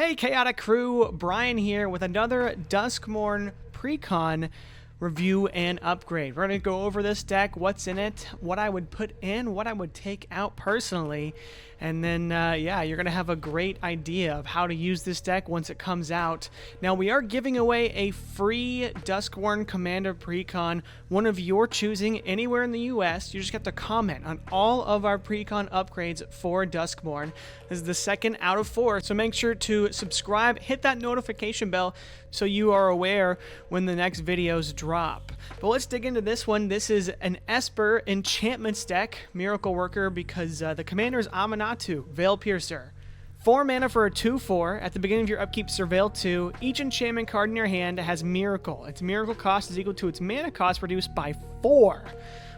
Hey Chaotic Crew, Brian here with another Duskmourn Precon review and upgrade. We're going to go over this deck, what's in it, what I would put in, what I would take out personally, and then, yeah, you're going to have a great idea of how to use this deck once it comes out. Now, we are giving away a free Duskmourn Commander Precon, one of your choosing, anywhere in the US. You just have to comment on all of our Precon upgrades for Duskmourn. This is the second out of 4, so make sure to subscribe, hit that notification bell so you are aware when the next videos drop. But let's dig into this one. This is an Esper Enchantments deck, Miracle Worker, because the commander is Amanatu, Veil Piercer. 4 mana for a 2/4. At the beginning of your upkeep, Surveil 2. Each enchantment card in your hand has Miracle. Its Miracle cost is equal to its mana cost reduced by 4.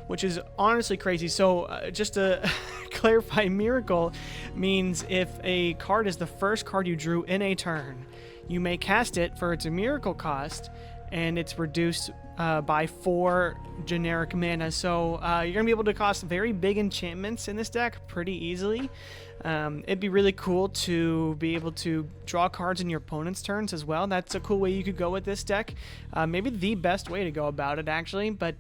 Which is honestly crazy. So just to clarify, Miracle means if a card is the first card you drew in a turn, you may cast it for its Miracle cost, and it's reduced by 4 generic mana. So you're going to be able to cast very big enchantments in this deck pretty easily. It'd be really cool to be able to draw cards in your opponent's turns as well. That's a cool way you could go with this deck. Maybe the best way to go about it, actually. But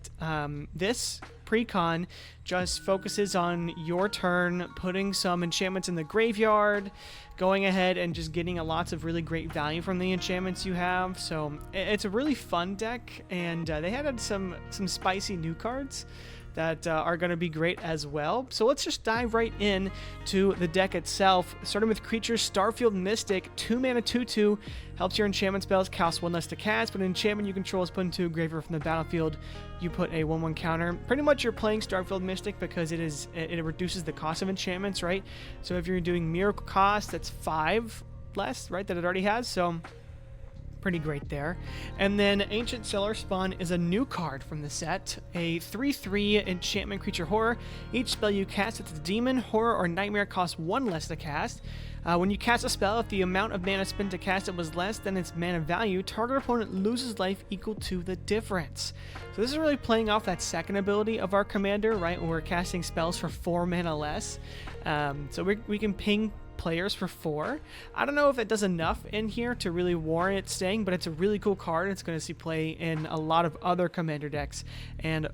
this Precon just focuses on your turn, putting some enchantments in the graveyard, going ahead and just getting lots of really great value from the enchantments you have. So it's a really fun deck, and they had some spicy new cards that are going to be great as well. So let's just dive right in to the deck itself, starting with creatures. Starfield Mystic, 2 mana 2/2, helps your enchantment spells cost 1 less to cast, but an enchantment you control is put into a graveyard from the battlefield. You put a 1/1 counter. Pretty much you're playing Starfield Mystic because it reduces the cost of enchantments, right? So if you're doing Miracle cost, that's 5 less, right, that it already has. So pretty great there. And then Ancient Cellar Spawn is a new card from the set, a 3/3 enchantment creature horror. Each spell you cast, it's a demon, horror, or nightmare, costs 1 less to cast. When you cast a spell, if the amount of mana spent to cast it was less than its mana value, target opponent loses life equal to the difference. So this is really playing off that second ability of our commander, right, where we're casting spells for 4 mana less. So we can ping players for 4. I don't know if it does enough in here to really warrant it staying, but it's a really cool card. It's going to see play in a lot of other commander decks, and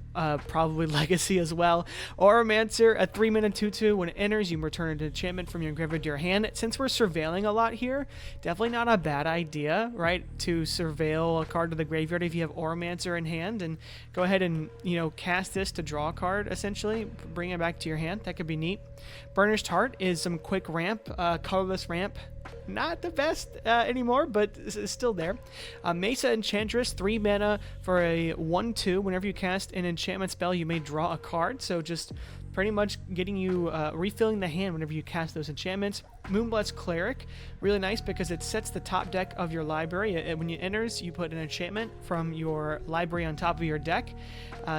probably Legacy as well. Oromancer, a 3 mana 2/2. When it enters, you return an enchantment from your graveyard to your hand. Since we're surveilling a lot here, definitely not a bad idea, right, to surveil a card to the graveyard if you have Oromancer in hand, and go ahead and, you know, cast this to draw a card, essentially, bring it back to your hand. That could be neat. Burnished Heart is some quick ramp, colorless ramp. Not the best anymore, but it's still there. Mesa Enchantress, 3 mana for a 1/2. Whenever you cast an enchantment spell, you may draw a card. So just pretty much getting you refilling the hand whenever you cast those enchantments. Moonblood's Cleric, really nice because it sets the top deck of your library. When it enters, you put an enchantment from your library on top of your deck.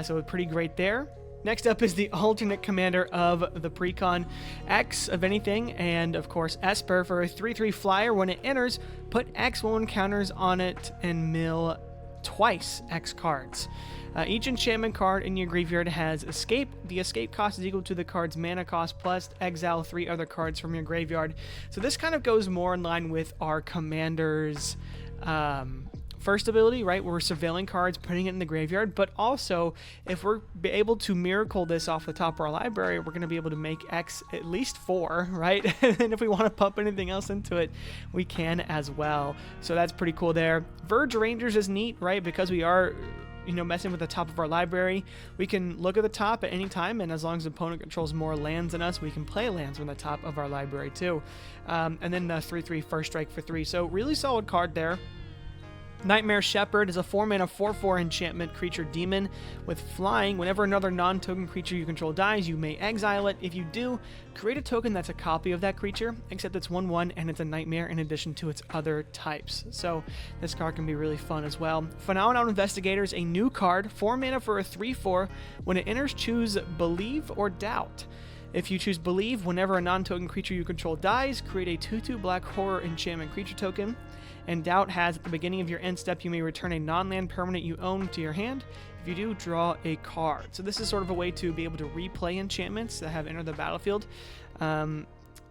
So it's pretty great there. Next up is the alternate commander of the Precon, X of anything, and of course Esper for a 3/3 flyer. When it enters, put X1 counters on it and mill twice X cards. Each enchantment card in your graveyard has escape. The escape cost is equal to the card's mana cost plus exile 3 other cards from your graveyard. So this kind of goes more in line with our commander's first ability, right? We're surveilling cards, putting it in the graveyard, but also if we're able to miracle this off the top of our library, we're going to be able to make X at least 4, right? And if we want to pump anything else into it, we can as well. So that's pretty cool there. Verge Rangers is neat, right? Because we are, you know, messing with the top of our library. We can look at the top at any time, and as long as the opponent controls more lands than us, we can play lands from the top of our library too. And then 3/3 First Strike for 3. So really solid card there. Nightmare Shepherd is a 4 mana 4/4 enchantment creature demon with flying. Whenever another non-token creature you control dies, you may exile it. If you do, create a token that's a copy of that creature, except it's 1/1 and it's a nightmare in addition to its other types. So this card can be really fun as well. Phenomenon Investigator is a new card, 4 mana for a 3/4. When it enters, choose Believe or Doubt. If you choose Believe, whenever a non-token creature you control dies, create a 2/2 black horror enchantment creature token. And Doubt has, at the beginning of your end step, you may return a non-land permanent you own to your hand. If you do, draw a card. So this is sort of a way to be able to replay enchantments that have entered the battlefield.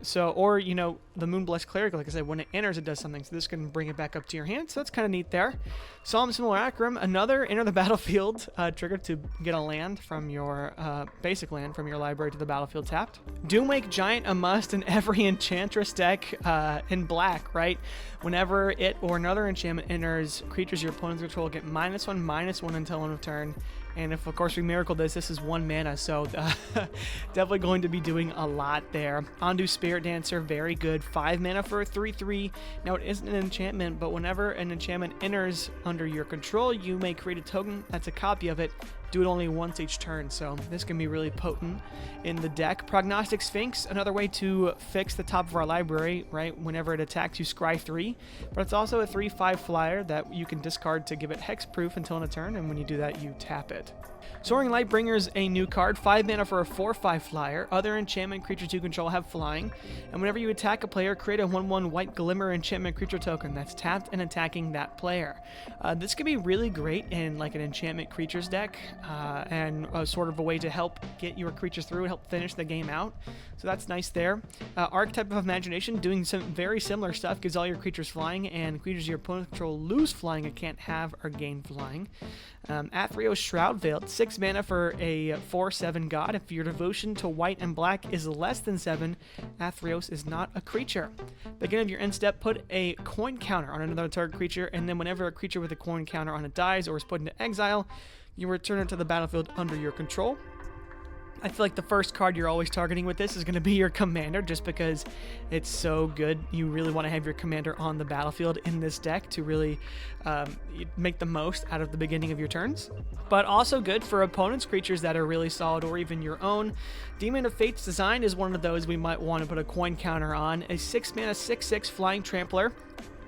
So, or, you know, the Moonblessed Cleric, like I said, when it enters, it does something. So this can bring it back up to your hand. So that's kind of neat there. Solemn Simulacrum, another enter the battlefield trigger to get a land from your basic land from your library to the battlefield tapped. Doomwake Giant, a must in every Enchantress deck in black, right? Whenever it or another enchantment enters, creatures your opponents control get -1/-1 until end of turn. And if, of course, we miracle this is 1 mana, so definitely going to be doing a lot there. Ondu Spirit Dancer, very good. 5 mana for a 3/3. Now, it isn't an enchantment, but whenever an enchantment enters under your control, you may create a token that's a copy of it. Do it only once each turn, so this can be really potent in the deck. Prognostic Sphinx, another way to fix the top of our library, right? Whenever it attacks, you scry 3, but it's also a 3/5 flyer that you can discard to give it hexproof until in a turn, and when you do that, you tap it. Soaring Lightbringer's a new card, 5 mana for a 4/5 flyer. Other enchantment creatures you control have flying, and whenever you attack a player, create a 1/1 white glimmer enchantment creature token that's tapped and attacking that player. This can be really great in like an enchantment creatures deck, and sort of a way to help get your creatures through and help finish the game out. So that's nice there. Archetype of Imagination, doing some very similar stuff, gives all your creatures flying, and creatures your opponent control lose flying and can't have or gain flying. Athreos Shroud Veiled, 6 mana for a 4/7 god. If your devotion to white and black is less than 7, Athreos is not a creature. Beginning of your end step, put a coin counter on another target creature, and then whenever a creature with a coin counter on it dies or is put into exile, you return it to the battlefield under your control. I feel like the first card you're always targeting with this is going to be your commander, just because it's so good. You really want to have your commander on the battlefield in this deck to really make the most out of the beginning of your turns. But also good for opponents' creatures that are really solid, or even your own. Demon of Fate's Design is one of those we might want to put a coin counter on. A 6 mana 6/6 flying trampler.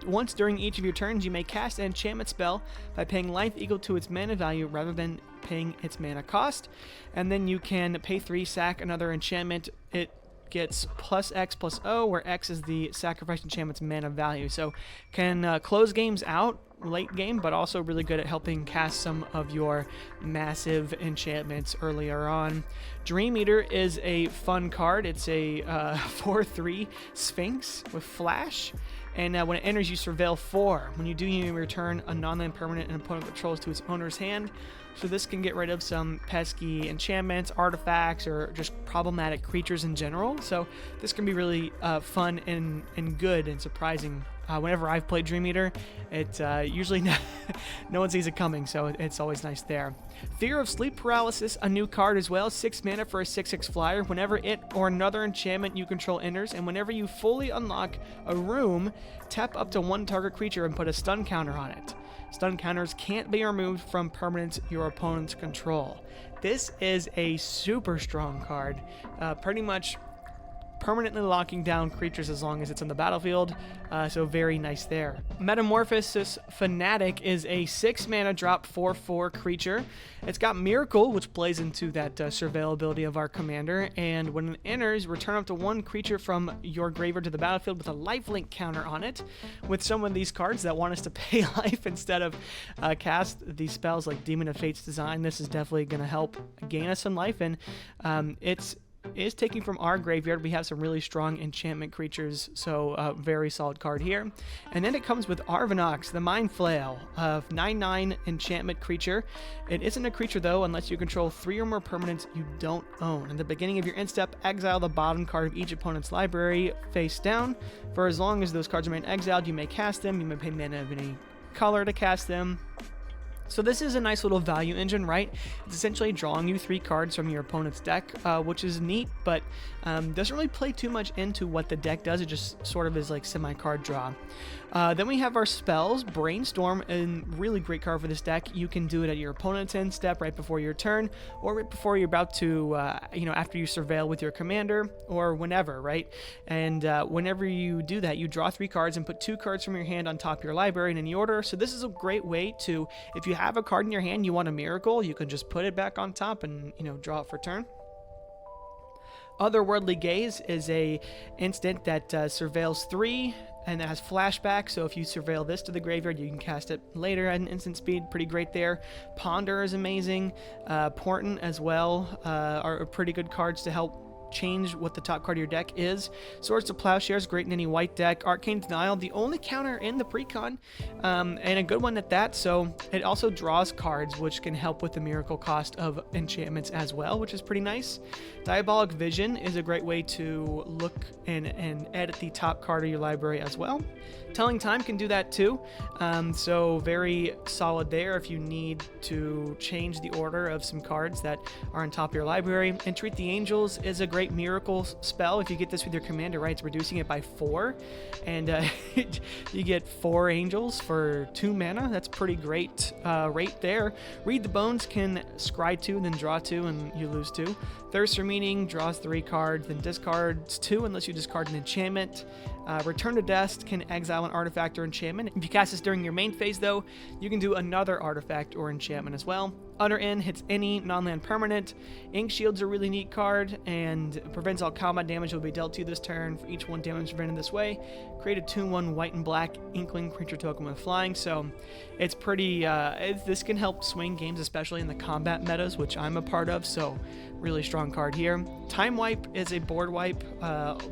Once during each of your turns, you may cast an enchantment spell by paying life equal to its mana value rather than paying its mana cost. And then you can pay 3, sack another enchantment. It gets +X/+O, where X is the sacrifice enchantment's mana value. So can close games out late game, but also really good at helping cast some of your massive enchantments earlier on. Dream Eater is a fun card. It's a 4/3 Sphinx with flash. And when it enters, you surveil 4. When you do, you return a non-land permanent an opponent controls to its owner's hand. So this can get rid of some pesky enchantments, artifacts, or just problematic creatures in general. So this can be really fun and good and surprising. Whenever I've played Dream Eater, it usually no one sees it coming, so it's always nice there. Fear of Sleep Paralysis, a new card as well, 6 mana for a 6/6 flyer. Whenever it or another enchantment you control enters, and whenever you fully unlock a room, tap up to 1 target creature and put a stun counter on it. Stun counters can't be removed from permanents your opponents control. This is a super strong card, pretty much permanently locking down creatures as long as it's in the battlefield, so very nice there. Metamorphosis Fanatic is a 6 mana drop 4/4 creature. It's got Miracle, which plays into that surveillability of our commander, and when it enters, return up to 1 creature from your graveyard to the battlefield with a lifelink counter on it. With some of these cards that want us to pay life instead of cast these spells like Demon of Fate's Design, this is definitely going to help gain us some life, and it's is taking from our graveyard. We have some really strong enchantment creatures, so very solid card here. And then it comes with Arvinox, the Mind Flail, of 9/9 enchantment creature. It isn't a creature though unless you control 3 or more permanents you don't own. At the beginning of your end step, exile the bottom card of each opponent's library face down. For as long as those cards remain exiled, you may cast them. You may pay mana of any color to cast them. So this is a nice little value engine, right? It's essentially drawing you 3 cards from your opponent's deck, which is neat, but doesn't really play too much into what the deck does. It just sort of is like semi-card draw. Then we have our spells. Brainstorm, a really great card for this deck. You can do it at your opponent's end step right before your turn, or right before you're about to, after you surveil with your commander, or whenever, right? And whenever you do that, you draw 3 cards and put 2 cards from your hand on top of your library in any order. So this is a great way to, if you have a card in your hand you want a miracle, you can just put it back on top and draw it for turn. Otherworldly Gaze is a instant that surveils 3 and it has flashback, so if you surveil this to the graveyard you can cast it later at an instant speed. Pretty great there. Ponder is amazing. Portent as well are pretty good cards to help change what the top card of your deck is. Swords to Plowshares, great in any white deck. Arcane Denial, the only counter in the Precon, and a good one at that. So it also draws cards, which can help with the miracle cost of enchantments as well, which is pretty nice. Diabolic Vision is a great way to look and edit the top card of your library as well. Telling Time can do that too, so very solid there if you need to change the order of some cards that are on top of your library. Entreat the Angels is a great miracle spell. If you get this with your commander, right, it's reducing it by 4, and you get 4 angels for 2 mana. That's pretty great rate there. Read the Bones can scry 2, then draw 2, and you lose 2. Thirst for Meaning draws 3 cards, then discards 2 unless you discard an enchantment. Return to Dust can exile an artifact or enchantment. If you cast this during your main phase, though, you can do another artifact or enchantment as well. Utter End hits any non-land permanent. Ink Shield's a really neat card and prevents all combat damage that will be dealt to you this turn. For each 1 damage prevented this way, create a 2/1 white and black Inkling creature token with flying. So it's pretty, this can help swing games, especially in the combat metas, which I'm a part of, so really strong card here. Time Wipe is a board wipe,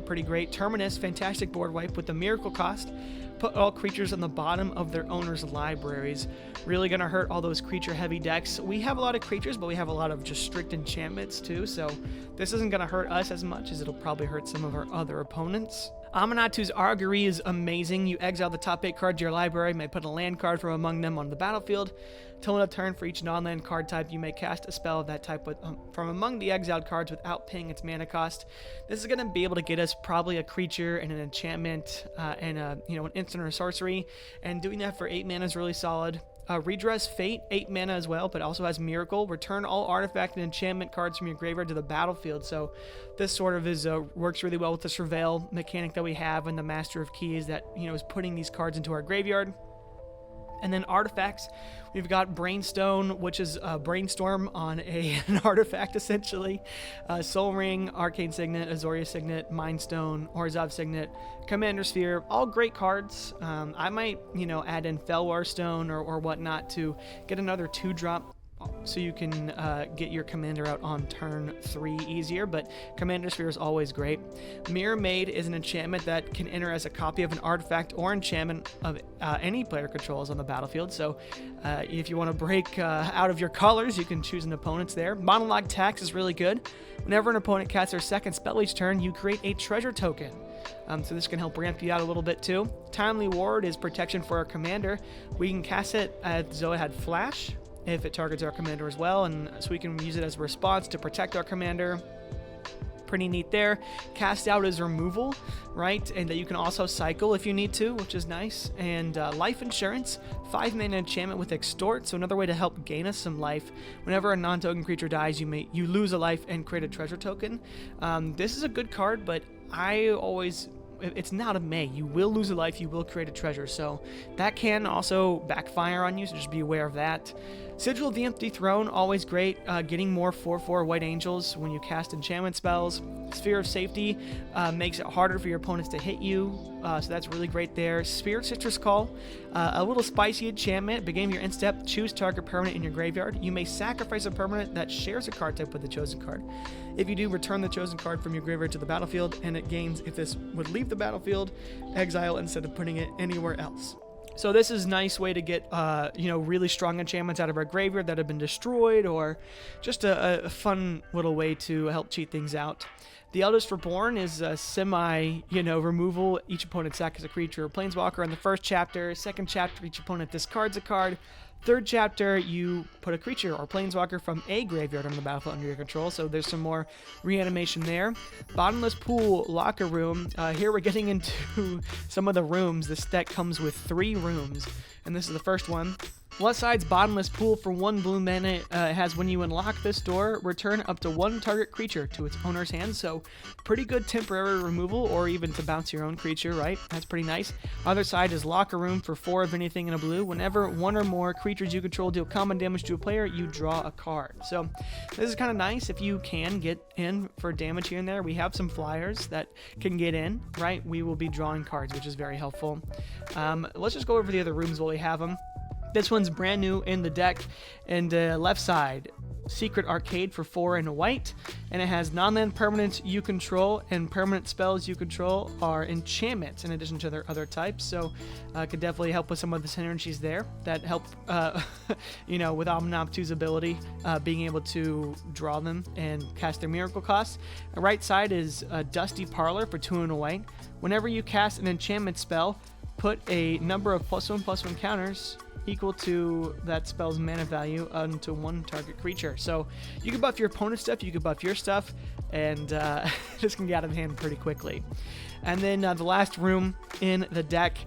pretty great. Terminus, fantastic board wipe with the miracle cost. Put all creatures on the bottom of their owners' libraries. Really gonna hurt all those creature-heavy decks. We have a lot of creatures, but we have a lot of just strict enchantments too, so this isn't gonna hurt us as much as it'll probably hurt some of our other opponents. Amanatu's Augury is amazing. You exile the top 8 cards of your library, may put a land card from among them on the battlefield. Till end of turn, for each non-land card type, you may cast a spell of that type from among the exiled cards without paying its mana cost. This is going to be able to get us probably a creature and an enchantment and an instant or sorcery, and doing that for 8 mana is really solid. Redress Fate, 8 mana as well, but also has Miracle. Return all artifact and enchantment cards from your graveyard to the battlefield. So this sort of is works really well with the Surveil mechanic that we have and the Master of Keys that is putting these cards into our graveyard. And then artifacts, we've got Brainstone, which is a brainstorm on an artifact, essentially. Soul Ring, Arcane Signet, Azoria Signet, Mind Stone, Orzhov Signet, Commander Sphere, all great cards. I might, add in Felwar Stone or whatnot to get another 2-drop so you can get your commander out on turn 3 easier, but Commander Sphere is always great. Mirror Maid is an enchantment that can enter as a copy of an artifact or enchantment of any player controls on the battlefield, so if you want to break out of your colors, you can choose an opponent's there. Monologue Tax is really good. Whenever an opponent casts their second spell each turn, you create a treasure token. So this can help ramp you out a little bit too. Timely Ward is protection for our commander. We can cast it at Zoahad Flash if it targets our commander as well, and so we can use it as a response to protect our commander. Pretty neat there. Cast Out is removal, right? And that you can also cycle if you need to, which is nice. And Life Insurance, 5 mana enchantment with Extort, so another way to help gain us some life. Whenever a non-token creature dies, you lose a life and create a treasure token. This is a good card, but it's not a may. You will lose a life, you will create a treasure, so that can also backfire on you, so just be aware of that. Sigil of the Empty Throne, always great. Getting more 4/4 White Angels when you cast enchantment spells. Sphere of Safety makes it harder for your opponents to hit you, so that's really great there. Spirit Citrus Call, a little spicy enchantment. Beginning of your end step, choose target permanent in your graveyard. You may sacrifice a permanent that shares a card type with the chosen card. If you do, return the chosen card from your graveyard to the battlefield, and it gains if this would leave the battlefield, exile instead of putting it anywhere else. So this is a nice way to get, really strong enchantments out of our graveyard that have been destroyed, or just a fun little way to help cheat things out. The Eldest Reborn is a removal. Each opponent sacrifices a creature or planeswalker in the first chapter. Second chapter, each opponent discards a card. Third chapter, you put a creature or planeswalker from a graveyard on the battlefield under your control, so there's some more reanimation there. Bottomless Pool, Locker Room. Here we're getting into some of the rooms. This deck comes with 3 rooms, and this is the first one. Left side's Bottomless Pool for 1 blue mana. It has when you unlock this door, return up to 1 target creature to its owner's hand, so pretty good temporary removal, or even to bounce your own creature, right? That's pretty nice. Other side is Locker Room for 4 of anything in a blue. Whenever 1 or more creatures you control deal common damage to a player, you draw a card. So this is kind of nice if you can get in for damage here and there. We have some flyers that can get in, right? We will be drawing cards, which is very helpful. Let's just go over the other rooms while we have them. This one's brand new in the deck, and left side, Secret Arcade for 4 and a white, and it has non-land permanents you control, and permanent spells you control are enchantments in addition to their other types, so could definitely help with some of the synergies there that help, you know, with Omnoptu's ability, being able to draw them and cast their miracle costs. The right side is Dusty Parlor for 2 and a white. Whenever you cast an enchantment spell, put a number of +1/+1 counters equal to that spell's mana value onto one target creature. So you can buff your opponent's stuff, you can buff your stuff, and this can get out of hand pretty quickly. And then the last room in the deck,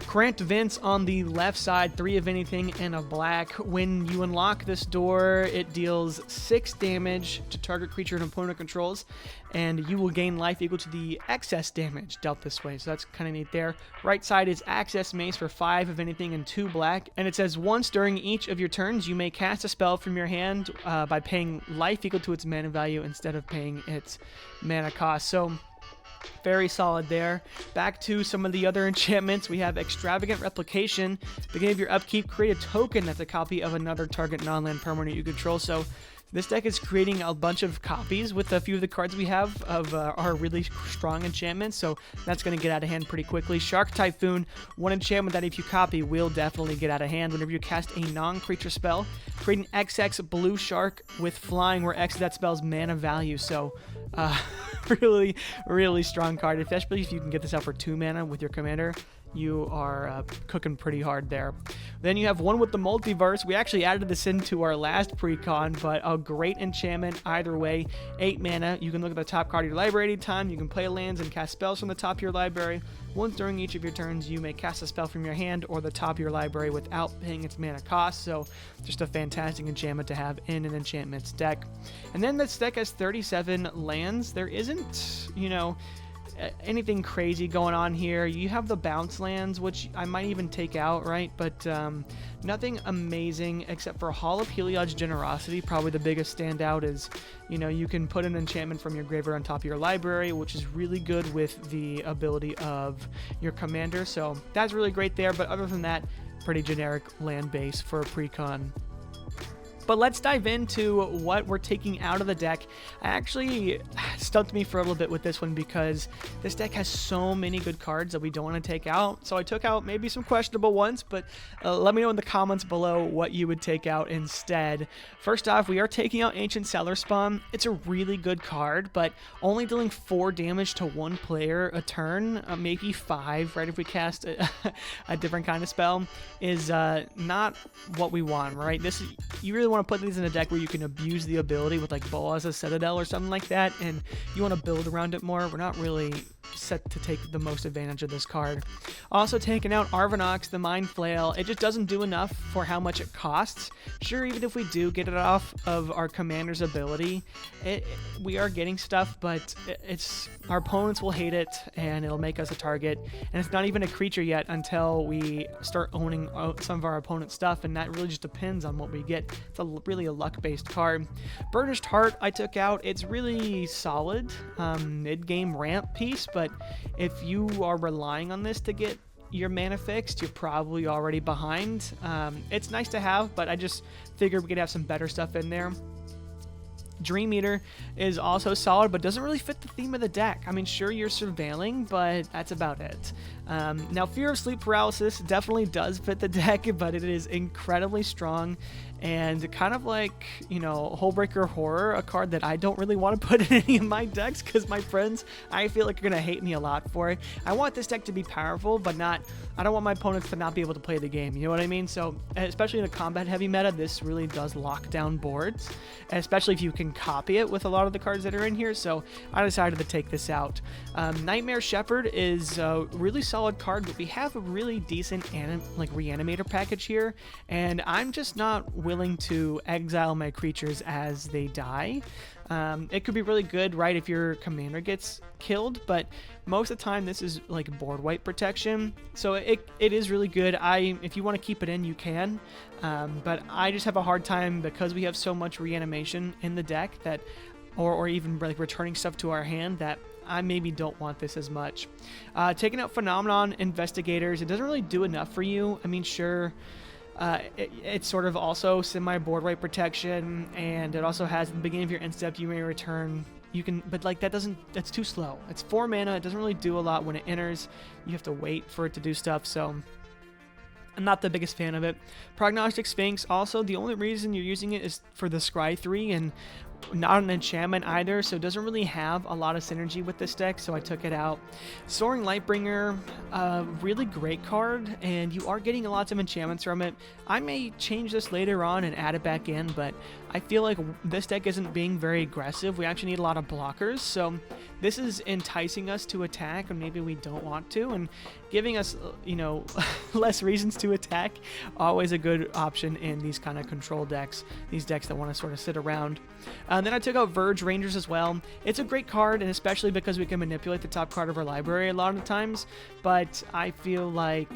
Grant Vince on the left side, 3 of anything and a black. When you unlock this door, it deals 6 damage to target creature and opponent controls, and you will gain life equal to the excess damage dealt this way, so that's kind of neat there. Right side is Access Mace for 5 of anything and 2 black, and it says once during each of your turns, you may cast a spell from your hand by paying life equal to its mana value instead of paying its mana cost. So very solid there. Back to some of the other enchantments. We have Extravagant Replication. Beginning of your upkeep, create a token that's a copy of another target non-land permanent you control. So this deck is creating a bunch of copies with a few of the cards we have of our really strong enchantments, so that's going to get out of hand pretty quickly. Shark Typhoon, 1 enchantment that if you copy will definitely get out of hand. Whenever you cast a non-creature spell, create an XX blue shark with flying, where X is that spell's mana value. So really, really strong card, especially if you can get this out for 2 mana with your commander. You are cooking pretty hard there. Then you have one with the Multiverse. We actually added this into our last Precon, but a great enchantment either way. 8 mana. You can look at the top card of your library anytime. You can play lands and cast spells from the top of your library. Once during each of your turns, you may cast a spell from your hand or the top of your library without paying its mana cost. So just a fantastic enchantment to have in an enchantments deck. And then this deck has 37 lands. There isn't, you know, anything crazy going on here. You have the bounce lands, which I might even take out, right? But nothing amazing except for Hall of Heliod's Generosity. Probably the biggest standout is, you know, you can put an enchantment from your graveyard on top of your library, which is really good with the ability of your commander. So that's really great there. But other than that, pretty generic land base for a Precon. But let's dive into what we're taking out of the deck. I actually stumped me for a little bit with this one because this deck has so many good cards that we don't want to take out. So I took out maybe some questionable ones, but let me know in the comments below what you would take out instead. First off, we are taking out Ancient Cellar Spawn. It's a really good card, but only dealing 4 damage to 1 player a turn, maybe 5, right, if we cast a different kind of spell, is not what we want, right? You really want to put these in a deck where you can abuse the ability with like Boaz's Citadel or something like that, and you want to build around it more. We're not really set to take the most advantage of this card. Also taking out Arvinox, the Mind Flail. It just doesn't do enough for how much it costs. Sure, even if we do get it off of our commander's ability, we are getting stuff, but our opponents will hate it, and it'll make us a target. And it's not even a creature yet until we start owning some of our opponent's stuff, and that really just depends on what we get. It's really a luck-based card. Burnished Heart I took out. It's really solid mid-game ramp piece, but if you are relying on this to get your mana fixed, you're probably already behind. It's nice to have, but I just figured we could have some better stuff in there. Dream Eater is also solid, but doesn't really fit the theme of the deck. I mean, sure, you're surveilling, but that's about it. Now, Fear of Sleep Paralysis definitely does fit the deck, but it is incredibly strong and kind of like, you know, Hullbreaker Horror, a card that I don't really want to put in any of my decks because my friends, I feel like, are going to hate me a lot for it. I want this deck to be powerful, but I don't want my opponents to not be able to play the game, you know what I mean? So, especially in a combat-heavy meta, this really does lock down boards, especially if you can copy it with a lot of the cards that are in here, so I decided to take this out. Nightmare Shepherd is a really solid card, but we have a really decent reanimator package here, and I'm just not willing to exile my creatures as they die. It could be really good, right, if your commander gets killed, but most of the time this is like board wipe protection, so it is really good. If you want to keep it in, you can, but I just have a hard time because we have so much reanimation in the deck that, or even like returning stuff to our hand, that I maybe don't want this as much. Taking out Phenomenon Investigators, it doesn't really do enough for you. I mean, sure, It's sort of also semi-board wipe protection, and it also has at the beginning of your end step you may return. You can, but like that's too slow. It's 4 mana. It doesn't really do a lot when it enters. You have to wait for it to do stuff. So I'm not the biggest fan of it. Prognostic Sphinx, also, the only reason you're using it is for the Scry 3, and not an enchantment either, so it doesn't really have a lot of synergy with this deck, so I took it out. Soaring Lightbringer, really great card, and you are getting lots of enchantments from it. I may change this later on and add it back in, but I feel like this deck isn't being very aggressive. We actually need a lot of blockers, so this is enticing us to attack, and maybe we don't want to, and giving us, you know, less reasons to attack. Always a good option in these kind of control decks, these decks that want to sort of sit around. And then I took out Verge Rangers as well. It's a great card, and especially because we can manipulate the top card of our library a lot of the times, but I feel like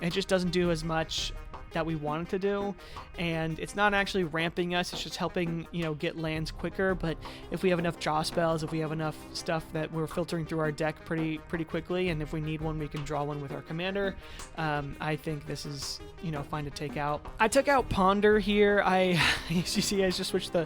it just doesn't do as much that we want it to do, and it's not actually ramping us, it's just helping, you know, get lands quicker. But if we have enough draw spells, if we have enough stuff that we're filtering through our deck pretty quickly, and if we need one, we can draw one with our commander, I think this is, you know, fine to take out. I took out Ponder here. As you see, I just switched the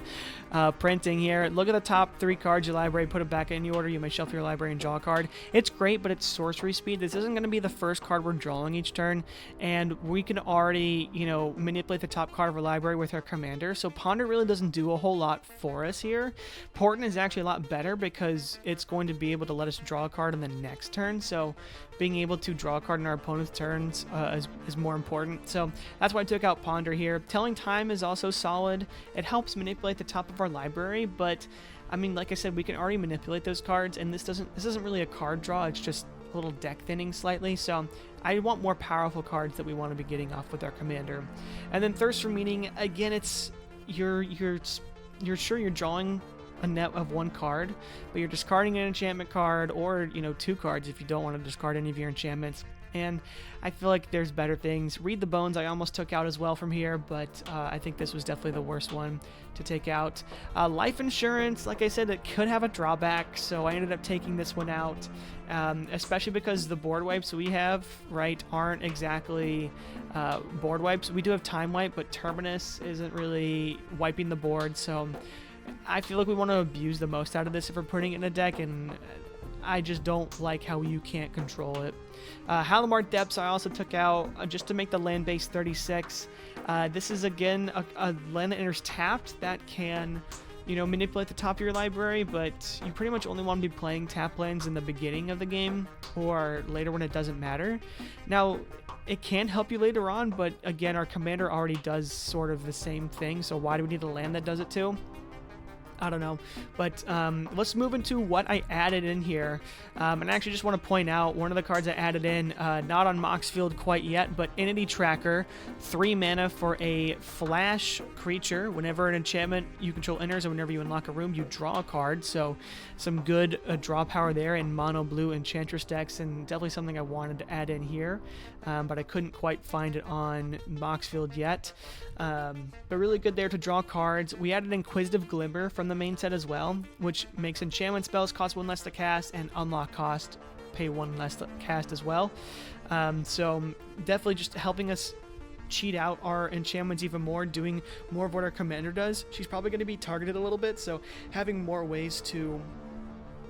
printing here. Look at the top 3 cards of your library, put it back in any order. You may shuffle your library and draw a card. It's great, but it's sorcery speed. This isn't going to be the first card we're drawing each turn, and we can already, you know, manipulate the top card of our library with our commander. So Ponder really doesn't do a whole lot for us here. Portent is actually a lot better because it's going to be able to let us draw a card in the next turn. So being able to draw a card in our opponent's turns is more important. So that's why I took out Ponder here. Telling Time is also solid. It helps manipulate the top of our library, but I mean, like I said, we can already manipulate those cards, and this isn't really a card draw. It's just a little deck thinning slightly. So I want more powerful cards that we want to be getting off with our commander. And then Thirst for Meaning, again, it's you're sure you're drawing a net of 1 card, but you're discarding an enchantment card, or, you know, 2 cards if you don't want to discard any of your enchantments. And I feel like there's better things. Read the Bones I almost took out as well from here, but I think this was definitely the worst one to take out. Life Insurance, like I said, it could have a drawback, so I ended up taking this one out, especially because the board wipes we have, right, aren't exactly board wipes. We do have Time Wipe, but Terminus isn't really wiping the board, so I feel like we want to abuse the most out of this if we're putting it in a deck, and I just don't like how you can't control it. Halimar Depths I also took out just to make the land base 36. This is, again, a land that enters tapped that can, you know, manipulate the top of your library, but you pretty much only want to be playing tap lands in the beginning of the game or later when it doesn't matter. Now, it can help you later on, but again, our commander already does sort of the same thing, so why do we need a land that does it too? I don't know, but let's move into what I added in here. And I actually just want to point out one of the cards I added in, not on Moxfield quite yet, but Entity Tracker, 3 mana for a flash creature. Whenever an enchantment you control enters, and whenever you unlock a room, you draw a card. So some good draw power there in mono blue Enchantress decks, and definitely something I wanted to add in here, but I couldn't quite find it on Moxfield yet. But really good there to draw cards. We added Inquisitive Glimmer from the main set as well, which makes enchantment spells cost 1 less to cast, and unlock cost pay 1 less to cast as well. So definitely just helping us cheat out our enchantments even more, doing more of what our commander does. She's probably going to be targeted a little bit, so having more ways to,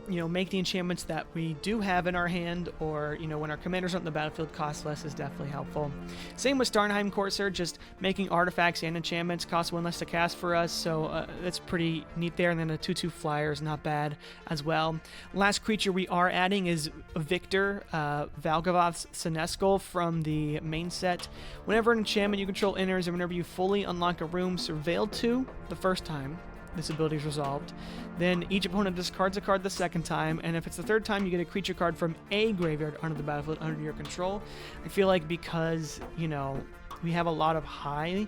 you know, make the enchantments that we do have in our hand, or, you know, when our commanders aren't in the battlefield, cost less is definitely helpful. Same with Starnheim Courser, just making artifacts and enchantments cost 1 less to cast for us, so that's pretty neat there. And then a 2/2 flyer is not bad as well. Last creature we are adding is Victor, Valgavoth's Senescal from the main set. Whenever an enchantment you control enters, and whenever you fully unlock a room, surveil 2 the first time this ability is resolved. Then each opponent discards a card the second time, and if it's the third time, you get a creature card from a graveyard onto the battlefield under your control. I feel like because, you know, we have a lot of high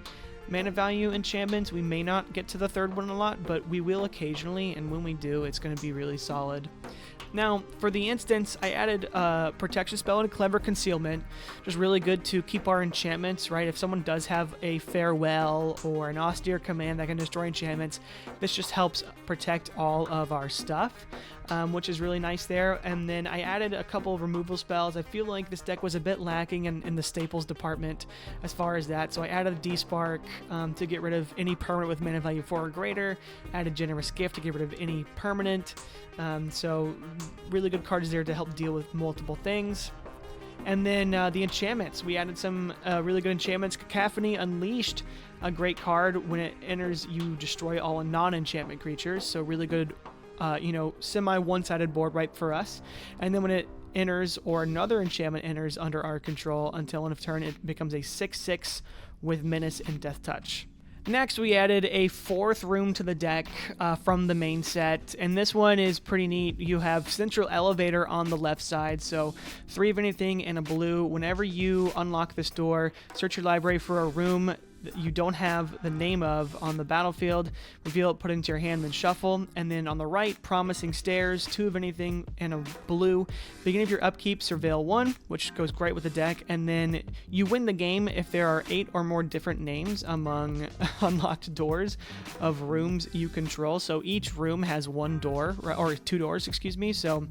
mana value enchantments, we may not get to the third one a lot, but we will occasionally, and when we do, it's going to be really solid. Now, for the instance, I added a protection spell and a Clever Concealment. Just really good to keep our enchantments, right? If someone does have a Farewell or an Austere Command that can destroy enchantments, this just helps protect all of our stuff. which is really nice there. And then I added a couple of removal spells. I feel like this deck was a bit lacking in the staples department as far as that. So I added a D-Spark to get rid of any permanent with mana value 4 or greater. Added Generous Gift to get rid of any permanent. So really good cards there to help deal with multiple things. And then the enchantments. We added some really good enchantments. Cacophony Unleashed, a great card. When it enters, you destroy all non-enchantment creatures. So really good, semi one-sided board right for us. And then when it enters or another enchantment enters under our control until end of turn, it becomes a 6/6 with Menace and Death Touch. Next, we added a 4th room to the deck from the main set, and this one is pretty neat. You have Central Elevator on the left side, so 3 of anything and a blue. Whenever you unlock this door, search your library for a room that you don't have the name of on the battlefield, reveal it, put it into your hand, then shuffle. And then on the right, Promising Stairs, 2 of anything and a blue. Beginning of your upkeep, Surveil 1, which goes great with the deck, and then you win the game if there are 8 or more different names among unlocked doors of rooms you control. So each room has 1 door, or 2 doors, excuse me. So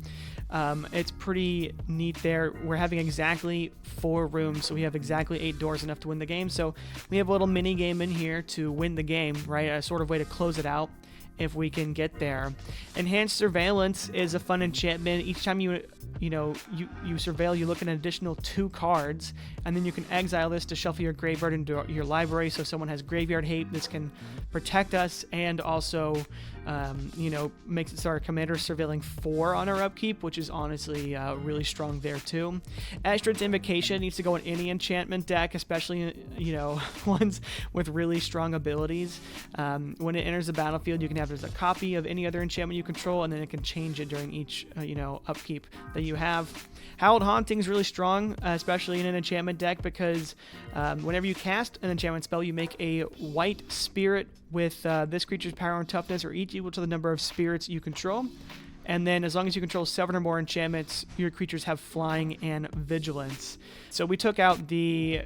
it's pretty neat there. We're having exactly 4 rooms, so we have exactly 8 doors, enough to win the game. So we have a little mini game in here to win the game, right? A sort of way to close it out if we can get there. Enhanced Surveillance is a fun enchantment. Each time you surveil, you look at an additional 2 cards, and then you can exile this to shuffle your graveyard into your library. So if someone has graveyard hate, this can protect us, and also makes it so our commander surveilling 4 on our upkeep, which is honestly really strong there too. Estrid's Invocation needs to go in any enchantment deck, especially ones with really strong abilities. When it enters the battlefield, you can have as a copy of any other enchantment you control, and then it can change it during each upkeep that you have. Howled Haunting is really strong, especially in an enchantment deck, because whenever you cast an enchantment spell, you make a white spirit with this creature's power and toughness or each equal to the number of spirits you control. And then as long as you control 7 or more enchantments, your creatures have flying and vigilance. So we took out the,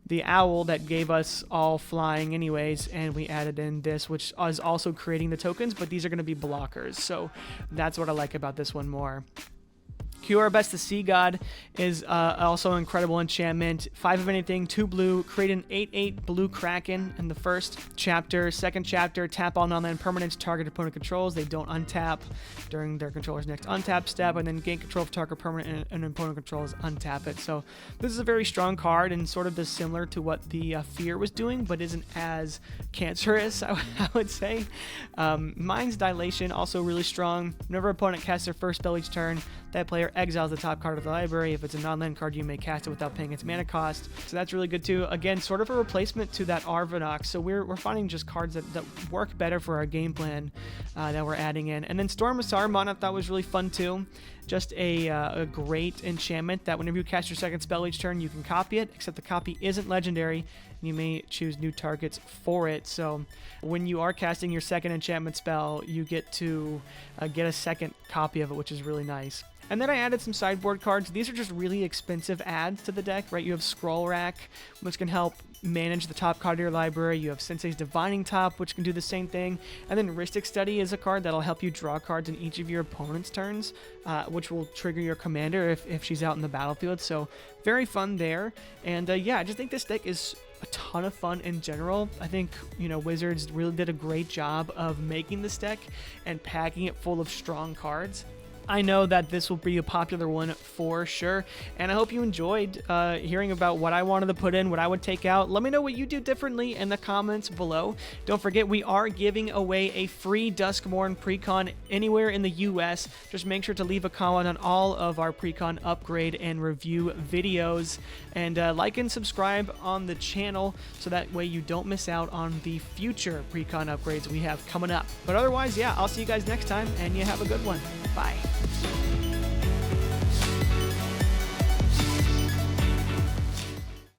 the owl that gave us all flying anyways, and we added in this, which is also creating the tokens, but these are going to be blockers. So that's what I like about this one more. Best the Sea God is also an incredible enchantment. 5 of anything, 2 blue, create an 8/8 blue Kraken in the first chapter. Second chapter, tap all non-land permanents target opponent controls. They don't untap during their controller's next untap step, and then gain control of target permanent and opponent controls, untap it. So this is a very strong card and sort of similar to what the Fear was doing, but isn't as cancerous, I would say. Mind's Dilation, also really strong. Whenever opponent casts their first spell each turn, that player exiles the top card of the library. If it's a non-land card, you may cast it without paying its mana cost. So that's really good too. Again, sort of a replacement to that Arvinox. So we're finding just cards that work better for our game plan that we're adding in. And then Storm of Saruman I thought was really fun too. Just a great enchantment that whenever you cast your second spell each turn, you can copy it, except the copy isn't legendary, and you may choose new targets for it. So when you are casting your second enchantment spell, you get to get a second copy of it, which is really nice. And then I added some sideboard cards. These are just really expensive adds to the deck, right? You have Scroll Rack, which can help manage the top card of your library. You have Sensei's Divining Top, which can do the same thing. And then Rhystic Study is a card that'll help you draw cards in each of your opponent's turns, which will trigger your commander if she's out in the battlefield. So very fun there. And I just think this deck is a ton of fun in general. I think, Wizards really did a great job of making this deck and packing it full of strong cards. I know that this will be a popular one for sure, and I hope you enjoyed hearing about what I wanted to put in, what I would take out. Let me know what you do differently in the comments below. Don't forget, we are giving away a free Duskmourn Precon anywhere in the US. Just make sure to leave a comment on all of our Precon upgrade and review videos, and like and subscribe on the channel so that way you don't miss out on the future Precon upgrades we have coming up. But otherwise, I'll see you guys next time, and you have a good one. Bye.